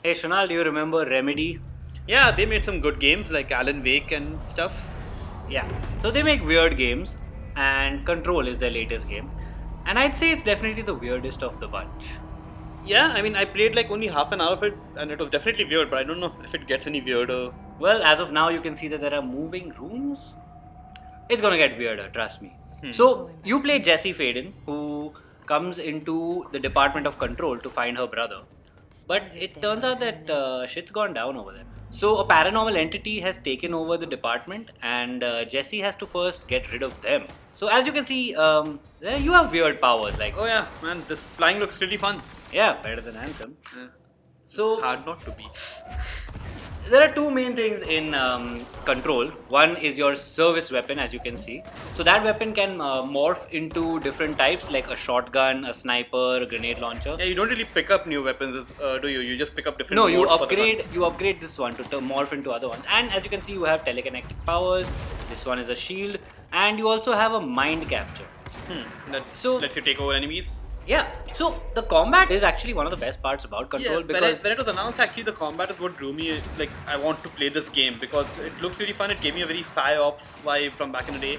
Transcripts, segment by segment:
Hey Shunal, do you remember Remedy? Yeah, they made some good games like Alan Wake and stuff. Yeah. So they make weird games, and Control is their latest game. And I'd say it's definitely the weirdest of the bunch. Yeah, I mean, I played like only half an hour of it, and it was definitely weird. But I don't know if it gets any weirder. Well, as of now, you can see that there are moving rooms. It's gonna get weirder, trust me. Hmm. So you play Jessie Faden, who comes into the Department of Control to find her brother. But it turns out that shit's gone down over there. So a paranormal entity has taken over the department, and Jesse has to first get rid of them. So as you can see, you have weird powers. Like, Oh yeah, man, this flying looks really fun. yeah, better than Anthem. Yeah. So It's hard not to be. there are two main things in Control. One is your service weapon, as you can see. So that weapon can morph into different types, like a shotgun, a sniper, a grenade launcher. Yeah, you don't really pick up new weapons, do you? You just pick up different. No, you modes for the upgrade. gun. You upgrade this one to morph into other ones. And as you can see, you have telekinetic powers. This one is a shield, and you also have a mind capture. That So- lets you take over enemies. Yeah. So the combat is actually one of the best parts about Control because when it was announced, actually the combat is what drew me. Like, I want to play this game because it looks really fun. It gave me a very psyops vibe from back in the day.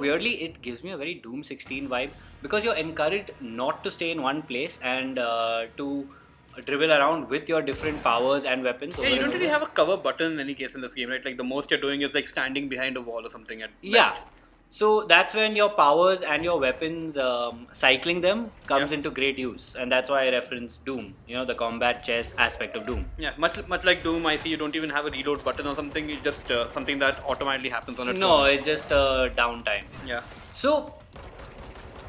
weirdly, it gives me a very Doom 16 vibe because you're encouraged not to stay in one place and to dribble around with your different powers and weapons. Yeah, over you and don't really over. have a cover button in any case in this game, right? Like the most you're doing is like standing behind a wall or something at Yeah. best. So that's when your powers and your weapons, cycling them comes Yeah. into great use, and that's why I reference Doom. The combat chess aspect of Doom. Yeah, much like Doom, I see you don't even have a reload button or something. It's just something that automatically happens on its No, own. it's just downtime. Yeah. So,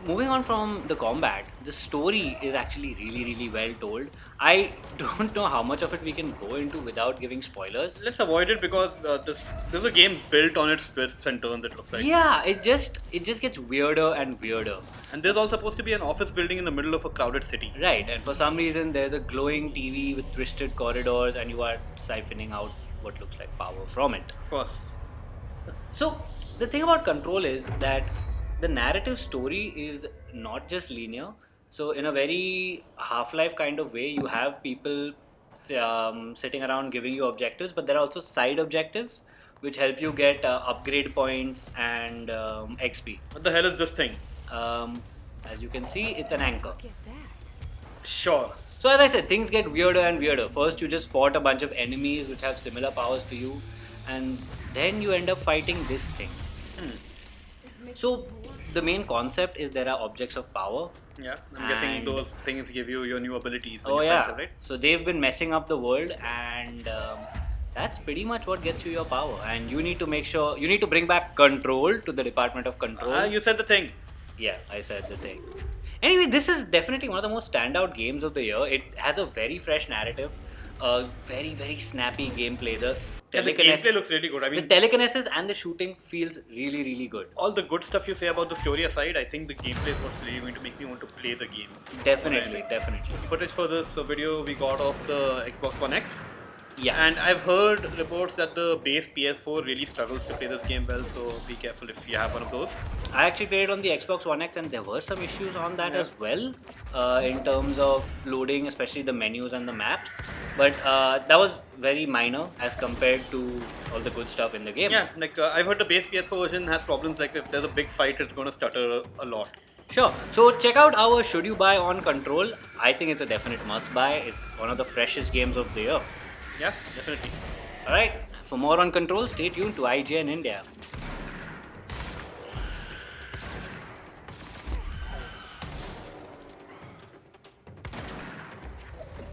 moving on from the combat, the story is actually really, really well told. I don't know how much of it we can go into without giving spoilers. Let's avoid it because this is a game built on its twists and turns. It looks like. Yeah, it just gets weirder and weirder. And there's all supposed to be an office building in the middle of a crowded city. Right, and for some reason there's a glowing TV with twisted corridors, and you are siphoning out what looks like power from it. Of course. So the thing about Control is that the narrative story is not just linear. So in a very Half-Life kind of way, you have people sitting around giving you objectives, but there are also side objectives which help you get upgrade points and XP. What the hell is this thing? Um, as you can see, it's an anchor. Is that? Sure. So as I said, things get weirder and weirder. First, you just fought a bunch of enemies which have similar powers to you, and then you end up fighting this thing. So the main concept is there are objects of power. Yeah, I'm guessing And- those things give you your new abilities when Oh you yeah. fight them, right? So they've been messing up the world, and that's pretty much what gets you your power. And you need to make sure you need to bring back control to the Department of Control. You said the thing. Yeah, I said the thing. Anyway, this is definitely one of the most standout games of the year. It has a very fresh narrative, very very snappy gameplay. Yeah, the gameplay looks really good. I the mean, telekinesis and the shooting feels really really good. all the good stuff you say about the story aside, I think the gameplay is what's really going to make me want to play the game. Definitely, definitely. Footage for this video we got off the Xbox One X. Yeah. And I've heard reports that the base PS4 really struggles to play this game well, so be careful if you have one of those. I actually played it on the Xbox One X, and there were some issues on that Yeah. as well, in terms of loading, especially the menus and the maps. But that was very minor as compared to all the good stuff in the game. Yeah, like I've heard the base PS4 version has problems like if there's a big fight, it's going to stutter a lot. Sure. So check out our Should You Buy on Control. I think it's a definite must buy. It's one of the freshest games of the year. Yeah, definitely. Alright. For more on Control, stay tuned to IGN India.